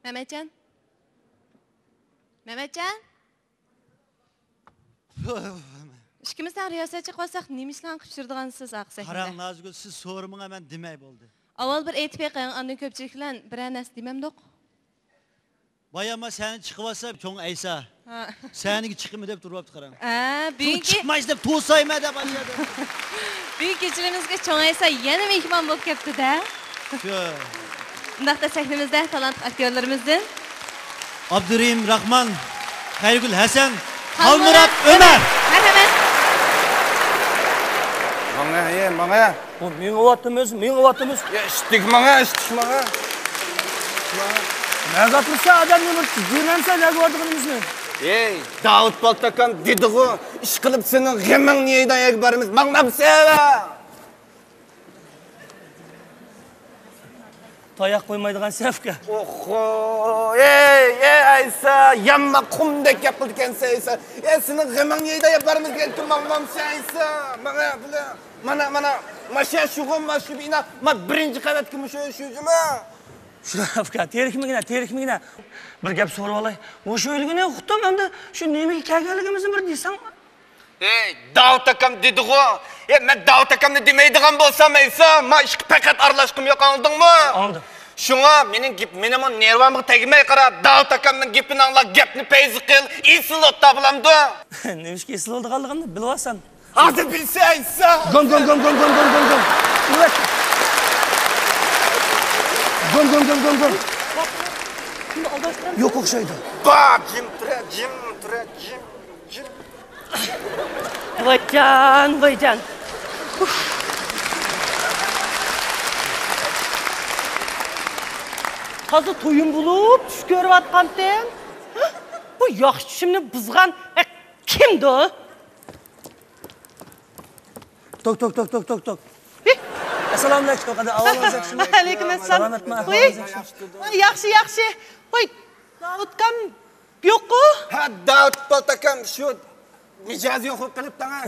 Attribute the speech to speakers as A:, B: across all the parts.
A: Mehmetcan? Mehmetcan? İşkimizden riyosatçı qolsaq, nima ishlarni qilib tushirdigansiz aqsakda?
B: Qarang Nazgul, siz so'rimingga men demay bo'ldi.
A: Avval bir aytib qo'ying, andan ko'pchilik bilan biror narsa demamdiq.
B: Bayama seni chiqib olsa, cho'ng Aysa. Seniga chiqimi deb turibdi qarang.
A: Bugungi
B: chiqmaysiz deb to'sayma deb oladi.
A: Bugungi kechirimizga cho'ng Aysa yana mehmon bo'lib kelibdi-da.
B: Shu.
A: Bundaqda sahnamizda talant aktyorlarimizdan
B: Abdurahim Rahman, Xayrigul Hasan, Xalmurat Ömer.
A: Marhamat.
C: Mana.
D: Men ovatimiz.
C: Ya ishtik mana.
D: Nazatırsa adamni bir dinamsa nega o'tirganimizni.
C: Ey, Davud Baltakan dedi-ku, ish qilib sening g'aming niydan yakbarimiz. Maqnabsana.
D: Tayoq qo'ymaydigan safga.
C: Oho, ey Aysa, yamma qumdek yapıldı kendisi Aysa. Senin g'aming niydan yakbarimiz deb turmaqmamsan Aysa. Mana. Maşa şuğum, maşu bina. Ma birinci qavatga shu'jima.
D: Şurafka, terikmigina. Bir gap so'rab olay. O'sha o'lgani uqdim, endi shu nimaga kelganligimizni bir desang.
C: Ey, Davud akam dedi-ku. Men Davud akamni demaydigan bo'lsam Aysa, men ishga faqat aralashqim yo'q, anladingmi?
D: Anladım.
C: Şuna mening nervamga tegmay qarab, Davud akamning gapini anglab, gapni payzi qil, esil o'tda bilamdi.
D: Nima esil olganligimni bilwasan.
C: Hozir bilsa Aysa.
D: Gom. Evet. Gom. Yok o'xshaydi.
C: Bak, jim tura.
D: Voycan. Hozir to'yin bo'lib, tush ko'ryapman. Bu yaxshi tushimni buzgan kimdi o? Tok. Assalomu alaykum. Qada avvalingizga shuni.
A: Alaykum assalom. Yaxshi. Voy, Davudkam yo'q-ku?
C: Ha, Davud Baltakam shu mijoz yo'q qilib tanga.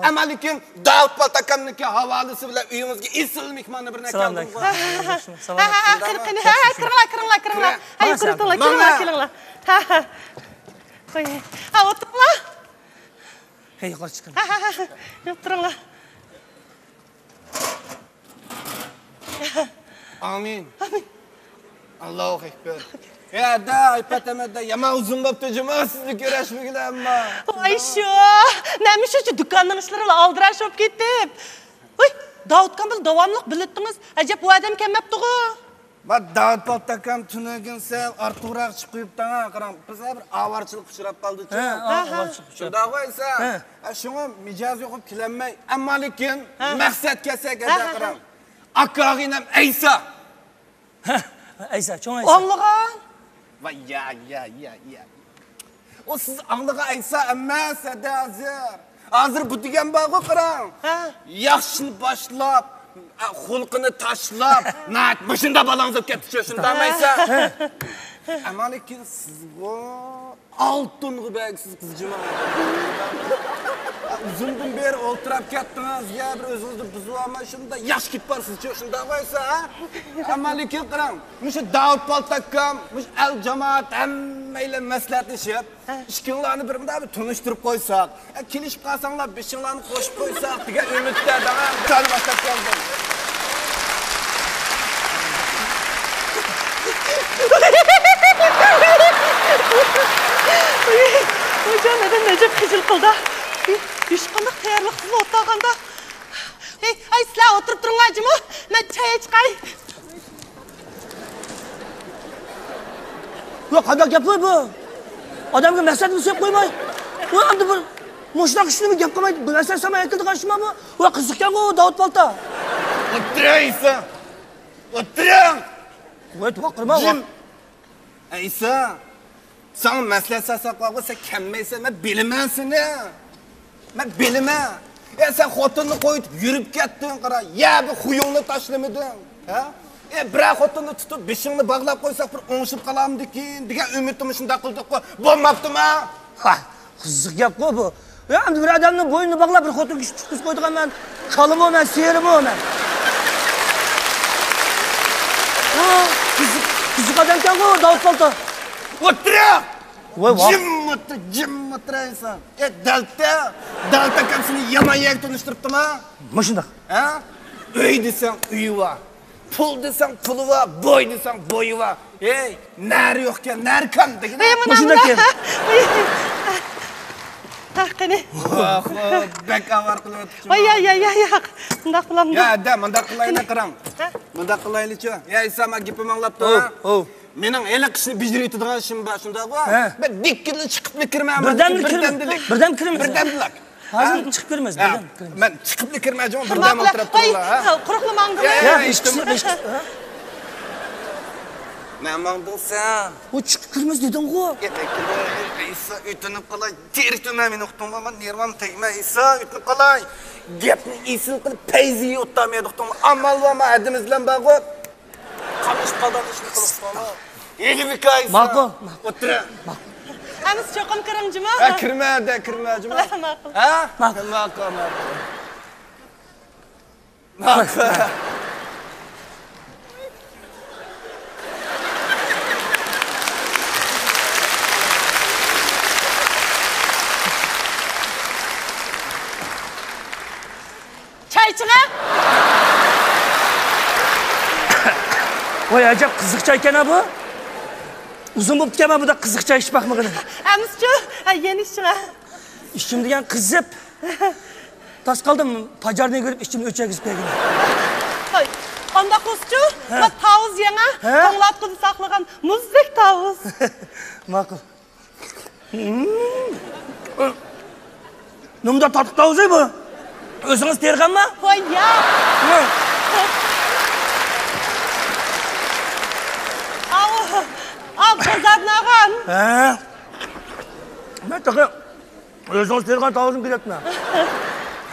C: Ammo lekin Davud Baltakamniki havolasi bilan uyimizga esil mehmonni birna keldim.
A: Kiringlar. Hay, kiringlar. Qo'y. O'tiringlar.
D: Hey, yuqori chiqing.
A: O'tiringlar.
C: Amin. Allohu akbar. Ya da aypatamada yama uzun bo'pti juma sizni ko'rashmagan amma.
A: Voy shu, nima shu do'konning ishlari aldirashib olib ketdi. Voy, Davudkam bil davomliq bilibdingiz. Ajab bu odam kelmabdi-ku.
C: Ma Davud Baltakam tunagan sal ortiqroq chiqib qo'yibdi-ha, qarang. Biz bir avarchilik uchrab qoldik-ku. Shunda qo'ysa, shunga mijoz yo'qib kelanmay, ammo lekin maqsad kelsak qarang. Akag'inam Aysa.
D: Aysa, cho'ng Aysa.
A: Anlagan.
C: Vay ya. O siz anlagan Aysa emas edi hozir. Hozir bu degan bog'i qarang. Yaxshini boshlab, xulqini tashlab, nat boshunda balangiz olib ketdi shundami Aysa? Ammo lekin siz bu oltin g'ubaksiz qizjima. Uzundan beri o'tirib ketdingiz, ya bir o'zingizni buzib olmay shunda yaxshi ketib borsiz-chi, shunda qo'ysa, ha? Ammo lekin qarang, mushu Davud Baltakam, mush al jamoat hammaylar maslahatlashib, ishkinglarni bir tunishtirib qo'ysak, kelishib qolsanglar, beshinglarni qo'shib qo'ysak degan umidda davam qilib boshlab keldim.
A: Hocam neden necip kızıl kıldı? Üç kandık tayarlık kızı otağında. Ay silah oturup durun acımı. Ben çaya çıkay.
D: Yok qanday gaplar bu? Odamga maqsadni so'yib qo'ymay. U endi bir mushroq ishni gap qilmaydi. Bilasan sama aytilgan shuma bu? Va qiziqgan u Davud Balta.
C: O'tiraysa. O'tiring.
D: Voy to'qirma.
C: Aysa. Sen maslahat saqlaqsa kelmaysan, men bilaman seni. Men bilaman. Sen xotinni qo'yib yurib ketding, qara. Ya bu xuyungni tashlamading, ha? Bir xotinni tutib beshingni bog'lab qo'ysak bir o'ngishib qolamdikin degan umidimni shunda qildik-ku. Bo'lmabdimi?
D: Ha, qiziq gap-ku bu. Ya endi bir odamni bo'ynini bog'lab bir xotinga chiqib qo'ydigan men kalımı, serim o. Kızık Bunaqa odamkan ku, Davud palto.
C: O'tirib.
D: Voy, voy.
C: Jim o'tiraysan. Dalta kam seni yomon yak tunishtiribdimi?
D: Mana shundoq.
C: Ha? Uy desang uyi bor. Pul desang puli bor, boy desang bo'yi bor. Ey, nari yo'qkan, nari kam degan.
D: Mana shundoq kel.
A: Qani.
C: Bek avar qilib o'tibdi.
A: Ay. Bundaq qilamda.
C: Ya, da, bundaq qilaylik qarang. Bundaq qilaylik-chi. Ya, Isama gapim anglab tur. Mening eli qishni bijiraydigan ishim bor, shundaqmi? Ben dikkili chiqib kirmayman.
D: Birdam kiramiz.
C: Birdamlik.
D: Hozir chiqib kiramiz, birdam kiramiz.
C: Men chiqib kirmayman, birdam o'tirib turlar, ha.
A: Quruqlamangdi.
D: Ya, eshitdim.
C: Namangding sen.
D: O chiqib kiramiz deding-ku.
C: İsa ütünüp qalay, terikdime meni uqtыңma, men nervam tegme. İsa ütünüp qalay. Gapni isil qilib payzi o'ttamay uqtыңma. Amal va ma'adimiz bilan bog'ib. Qamish qaldan ishni qilibman. Yegibika İsa.
D: Ma'qul.
C: O'tir.
A: Amis cho'qim kiringjimi?
C: Ha, kirmajimi?
A: Ma'qul.
C: Ha?
D: Ma'qul.
C: Ma'qul.
A: Çayçığa?
D: Voy, ajab qiziqcha ekan bu. Uzun bo'lib ketgan bu da qiziqcha ish baxmag'ini.
A: Amischu, yeni ishchiga.
D: Ishim degan qizib. Tas qoldim, pajarni ko'rib ishimni o'chagizib qo'ygan.
A: Hoy, qanday quschu? Va tavuz yana, qo'nglat qilib saqlagan muzdek tavuz.
D: Ma'qul. Nimda tatib tavuz bu? O'zingiz terganmi?
A: Voy, ya. Al, bozarnag'an.
D: Ha. Men taqa o'zingiz tergan tavuzim kerakmi?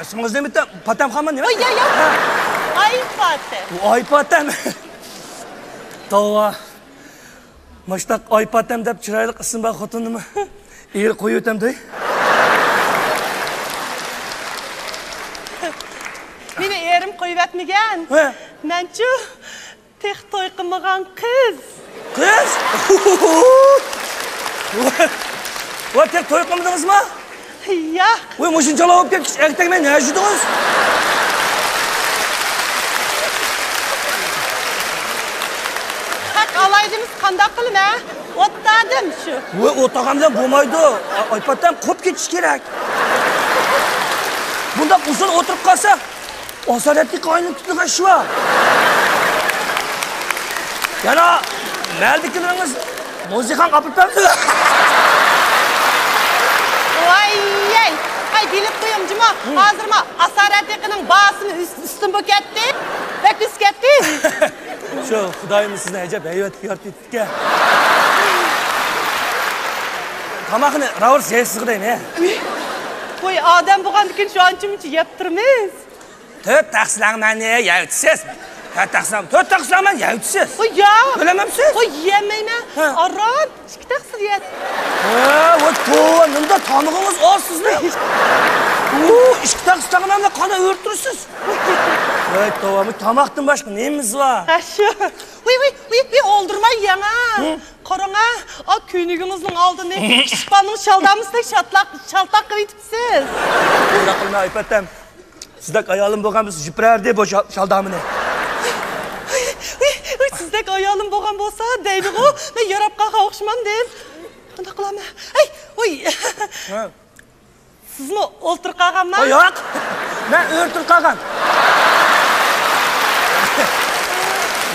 D: İsmingiz nima bitta? Patamxonmi nima?
A: Voy, ya. Ay Patam.
D: Ay Patam. Tova. Mashtaq Ay Patam deb chiroyli ism bor xotinimni. Er qo'yib o'tamday.
A: Meni erim qo'yib atmagan. Menchu tek to'y qilmagan qiz.
D: Qiz? Voy, tek to'y qilmadingizmi?
A: Yo'q.
D: Voy, mushunchalar olib kelib ertakmay nima yedingiz?
A: Haq alaydimiz qanday qilib, ha? O'tdadim shu.
D: Voy, o'tag'am bilan bo'lmaydi. Aypatam qo'yib ketish kerak. Bunda uzun o'tirib qolsa, osaratli qo'yinib tutgan shu. Yana maldikilaringiz musiqan qapiltadi.
A: Voy, ay bilib qo'yimjimi? Hozirma asaratliqining basini ustim bo'lib ketdi. Bak us ketdi.
D: Shu Xudoyim sizni ajab hayot yaratdi-ku. Tamaqni ravrs yeysiz qidaymi?
A: Voy, odam bo'lgandan shu ancha-muncha yeb turmiz.
D: 4 taqsilangmani yeysiz. 4 taqsilangman yeysiz.
A: Voy, yo'q.
D: Bilamamsiz?
A: Voy, yemayman. Arab, 2 taqsil yeydi.
D: Voy, to'g'ri, nimda tomog'ingiz ozsizmi? 2 taqsilangmanda qana o'rtirsiz. Voy, to'g'ri, tomoqdan boshqa nemiz bor?
A: Ha shu. Voy, o'ldirmay yana. Qarang-a, o kuyniginizning oldini ishpanning shaldamisizdek shaltaq qilib yetibsiz.
D: Bunda qilma aypatam. Sizdek ayolim bo'lganmiz, jiprardi bu shaldamini.
A: Voy, sizdek ayolim bo'lgan bo'lsa, deydi-ku, men yarabqaga o'xshaman deb. Qanday qilaman? Voy. Sizmi o'ltirib qolganman?
D: Yo'q. Men o'ltirib qolgan.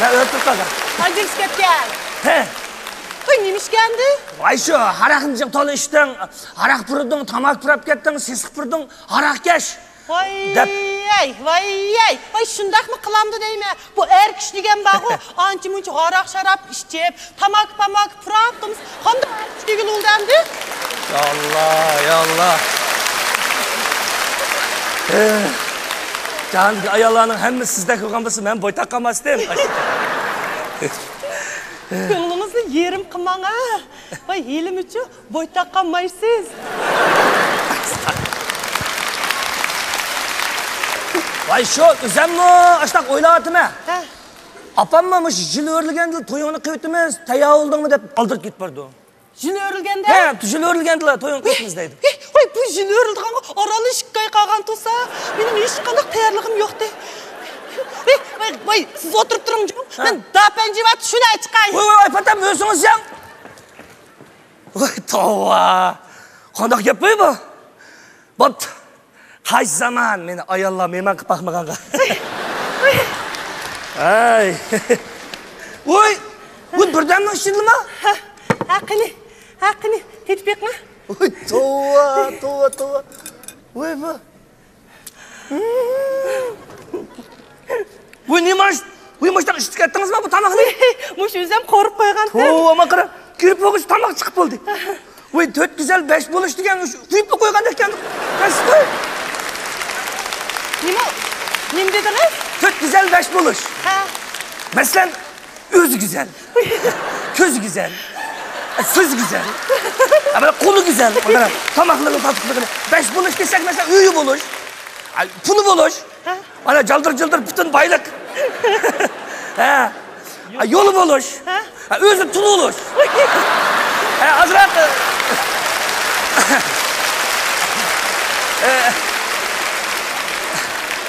D: Men o'ltirib qolgan.
A: Qanday ketgan?
D: He.
A: Voy, nima ishgandi?
D: Voy, shu haraqni to'la ishdan, haraq puriding, tamak purab ketding, sesiq puriding, haraqkash.
A: Voy, shundaqmi qilamdi deyman. Bu er kishi degan bog'u, ancha-muncha haraq-sharab ichib, tamak purabdimiz. Qanday er kishi degan o'ldamdi?
D: Yallah. Canlı ayollarning hammasi sizda ko'rgan bo'lsa, men bo'y taqamasdim.
A: Ko'nglingizni yerim qilmang, ha. Voy, elim uchun bo'y taqamaysiz.
D: Voy, shu o'zimmi, ashtaq o'ylayapman. Apammamış jil örilgende toyunu kıyıtımız taya oldun mu dep aldırıp git bardı.
A: Jil örilgende?
D: He, jil örilgende toyunu kıyıtımız deydi.
A: Oy, bu jil örildiğen oralı işkay kalgan tusa. Benim hiç kandak tayarlığım yoktu. Oy, siz oturup durun canım. Ben daha pencevat şuna çıkayım.
D: Oy, Aypatam ölsünüz ya. Oy, tova. Kandak yapıyor mu? Boptu. Kaç zaman meni ayallam hemen kıpakmağanға. Ay. Oy, bu birdemden işildi mi?
A: Hakkını, tetpek mi?
D: Oy, tova. Oy, bu. Oy, ne maş? Oy, maştan işitip ettiniz mi bu tamaqını?
A: Muş özüm korup koygan.
D: Tova, makara. Kirip oğuz tamaq çıkıp oldu. Oy, 4 güzel 5 buluş degen, kuyup mu koygan ekan? Kasıpay.
A: Neyim dediniz?
D: 4 güzel 5 buluş. Mesela özü güzel, közü güzel, söz güzel, ama kolu güzel, tamaklığın tatıklığını. 5 buluş desek mesela üyü buluş, pulu buluş, ana cıldır bütün baylık, yolu buluş, özü tulu buluş, azrak,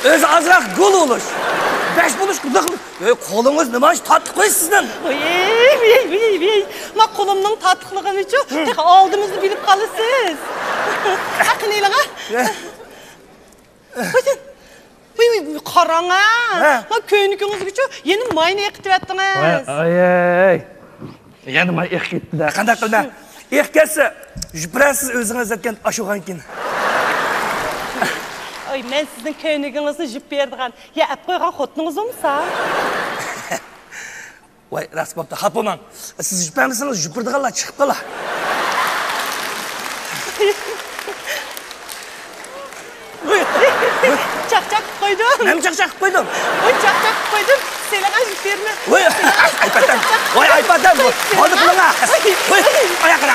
D: özü azrak gol buluş. 5 buluş kudaklı. Kolunuz ne baş tatlı koy sizden.
A: Ma kolumның tatlılığın için tek aldığımızı bilip kalırsınız. Hakkın eyle ha? Oy, karana. Ma köynükünüz gücü yeni mayını ekitip ettiniz.
D: Ay. Yani may ek gitti de. Kandak kılma. Ek gelse, jüpresiz özünüz etken aşuğan kin.
A: Oy, men sizin köynüğünüzü jüp berdiğen, ya ep koygan xotunuz olmasa?
D: Vay, rast bopta, hapıman. Siz jüpemizsiniz, jüpürdiğinle çıkıp kala.
A: Çak koydum.
D: Nem çak koydum.
A: Oy, çak koydum. Selena jüp berme.
D: Oy, Aypatam. Oy, Aypatam. Oldu kılına. Oy, ayakına.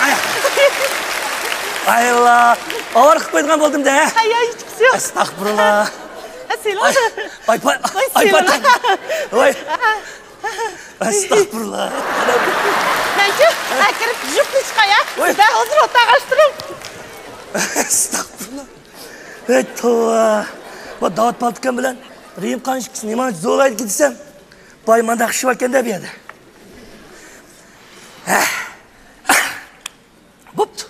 D: Ay Allah. Ağır kıp koyduğun buldum da.
A: Ay, hiç kisi yok.
D: Estağfurullah.
A: Selena.
D: Aypatam. Oy. Estağfurullah.
A: Bence akırıp jüp çıkaya.
D: Oy.
A: Ben hazır otağa açtırım.
D: Estağfurullah. Evet, tova. Bu davat baltıkan bilen Riyim kanşıkısın, iman zolaydı gitsem. Baymanda kışı varken de bir yerde. Boptu.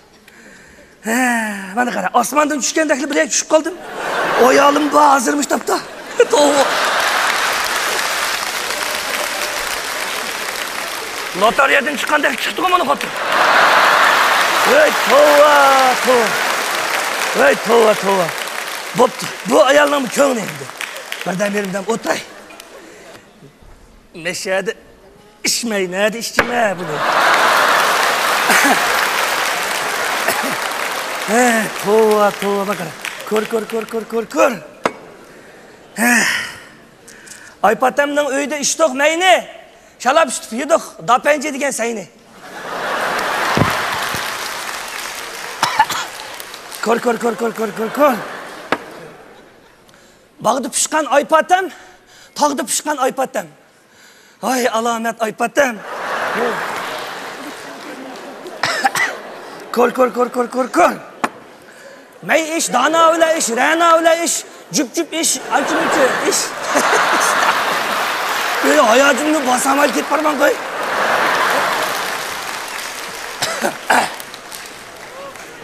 D: Bana kara, asmandan düşkendekli bir düşüp kaldım. O yağlım bağ hazırmış tapta. Tova. Lotaryadan çıkandaki çıktı ama onu kaptım. Evet, tova. Boptu. Bu ayarlamı çoğun evde. Birden yerimden otay. Meşede içmeyi, nerede içme bunu? Tova bakara. Kor. Aypatamның öyde iştok meyni. Şalap üstüp yedik. Da pence degen sayını. Kor. Bağdı pişkan Aypatam, tağdı pişkan Aypatam. Ay alamet Aypatam. Kor. Mey iş, dana öyle iş, rana öyle iş, cüp iş, acımıcı iş. Böyle hayatımda basamal git parmağın koy.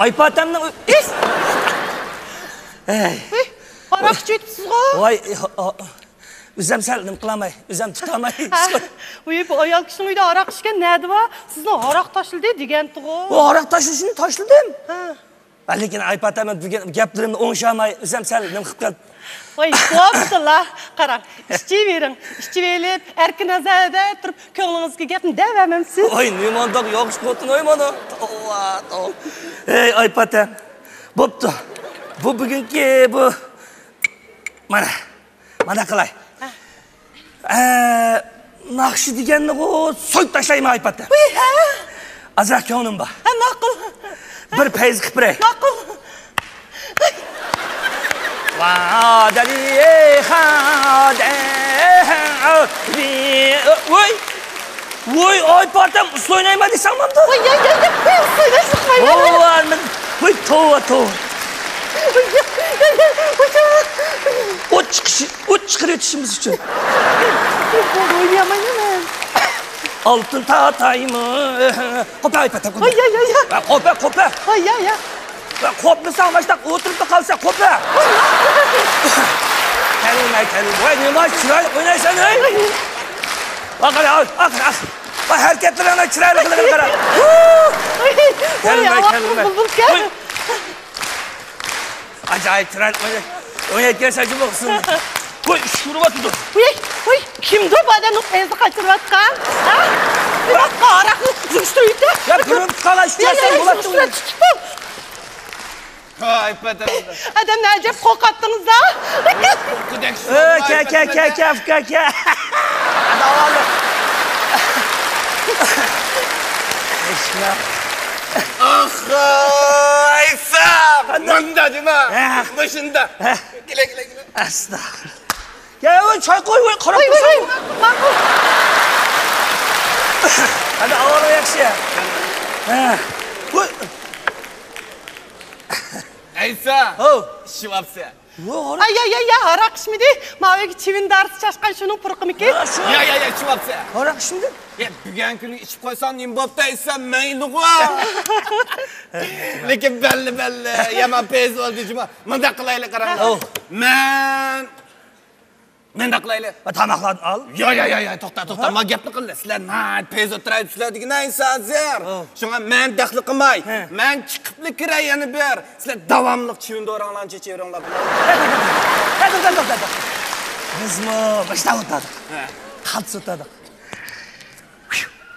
D: Aypatamның iş.
A: Arak içiyotipsiz go.
D: Vay, üzem seldim kılamay, üzem tutamay.
A: Oy, bu ayal kişinin uyda arak içken nerede var? Sizin arak taşıldı degenti go.
D: O arak taşışını taşladım. Lekin Aypatamın gaplarımda oңşamay, üzem seldim kıp kaldı.
A: Oy, boptu la. Qarang, işçi verip, erkin azada turib, ko'nglingizga gapni devermemsiz.
D: Oy, nemandak yoqish qotun oymana. Tova. Ey Aypatam. Boptu. Bu bugünkü bu mana qilay. Naqshi deganni so'yib tashlaymi Aypatam? Azroq ko'nglim bor.
A: Ma'qul.
D: Bir payz qilib beray.
A: Ma'qul.
D: Va dali xada Voy! Voy, ay partam, usta oynayma desem mamda.
A: Voy, ya, söyle çıkmayın.
D: Oo, armın. Voy, tova. Ot çıkırıyor dişimiz için.
A: Oynayamayın hemen.
D: Altın tatayımı. Kopa, ay patam, kopa.
A: Ay, ya.
D: Kopa.
A: Ay, ya.
D: Kopmasan başta oturup da kalsa kopa. Kelime. Vay, ne var çırayla oynaysan ey. Bak. Bak hareketlerine çırayla kılı. Kelime. Acayip çırayla oynayken saçım olsun. Koy, şuruma tutun.
A: Uy, kimdi bu adamın peyzi kaçırvatkan? Ha? Bir dakika, araklı züstüydü.
D: Ya kırım kala istiyorsan bulattın.
C: Ay patam.
A: Adam ne acayip kok attınız ha?
D: Ke. Hadi Eşya.
C: İsa! Mındacıma! Başında! Güle.
D: Estağfurullah. Ya çay koy, karap
A: Uy,
D: dursun.
A: makul.
D: Hadi alalım yakşıya.
C: İsa!
D: Oh.
C: Şivapsa!
A: Ay, ya, arak şimdi. Maveki çivin darısı çaşkan şunun pırkım iki.
C: Ya, şivapsa!
D: Arak şimdi.
C: Ya, bugün günü içip koysan neyim bopta İsa meyli koy. Lekin belli. Yaman peyz oldu cuma. Mında kılayla karanlık. Men de kılayla.
D: Tamaklarını al.
C: Ya, toxta. Ma gapni qildi. Sizlar peyz o'tirayapsizlar degan inson zer. Shunga men daxli qilmay. Men chiqibli kiray yana ber. Sizlar davomli chivindo'ranglarni checheveringlar.
D: Hadi. Biz mi başta o'tladik. Qaltis o'tladik.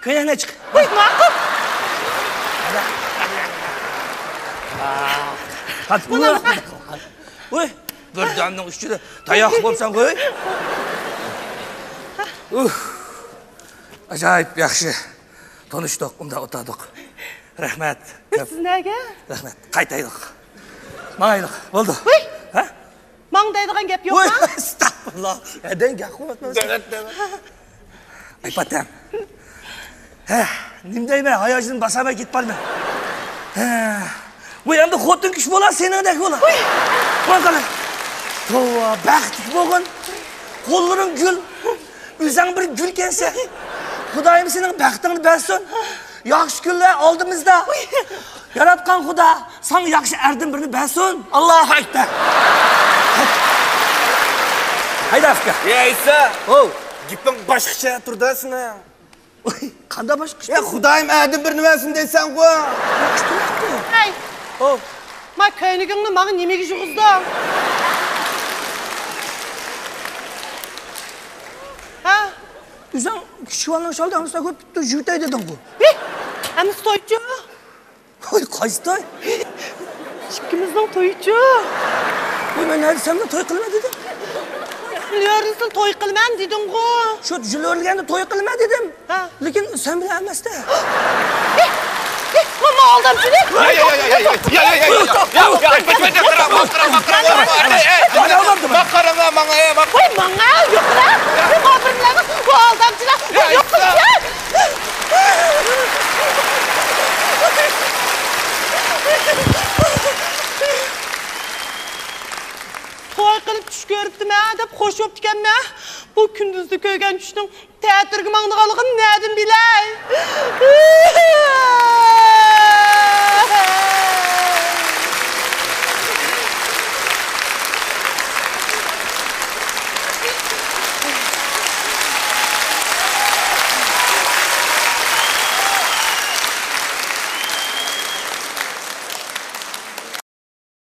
D: Ko'yana chiq.
A: Uy, makul.
D: Hadi. Uy, bir damning ustida tayoq bo'lsan qo'y. Acayip yaxshi. Tanıştık, unda o'tadik. Rahmat.
A: Siz nega?
D: Rahmat. Qaytaylik. Mayliq, bo'ldi.
A: Uy.
D: Ha?
A: Mangdaydigan gap
D: Voy,
A: yo'qmi?
D: astagfirullah. Neden gap qilmayapman? Ay patam. Nim deyman, hayojini basamay ketib qolma. Bu endi xotin kishi bo'ladi, seningdek bo'ladi. Voy qara. Tova, baxtli bo'lgin. Qo'llaring gul. O'zing bir gul kelsa, Xudoyim sening baxtingni bersin. Yaxshi kunlar oldimizda. Yaratgan Xudo sana yaxshi erdin birini bersin. Allohu akbar. Haydi Afka.
C: Ya İsa!
D: Oh.
C: Giping boshqacha turdasin.
D: Qanday boshqa?
C: Ya Xudoyim erdin bir nimasini deysan ku.
A: Hey,
D: Oh.
A: ma köynügünü bana nimeге juğuzdun? Ha?
D: O'zing kishivalni sholdansa ko'p bitta jutay deding ku.
A: Hem toycu.
D: Voy, qaysi to'y?
A: İkimizden toycu.
D: Voy, men nima desamda to'y qilma dedim.
A: Biliyorsun toy qilmam dedin ku.
D: Shu jilorganda to'y qilma dedim.
A: Ha.
D: Lekin sen bilan emasda.
A: Mama aldım seni.
C: Qarama manga ya.
A: Oy manga yok lan. Bu abrimlerine bu aldamcılar. Yok ya. Toy qilib tush ko'ribdim deb xo'sh o'pdikanman. Bu kunduzda ko'rgan tushning teatrga mangdiganligini nereden bilay?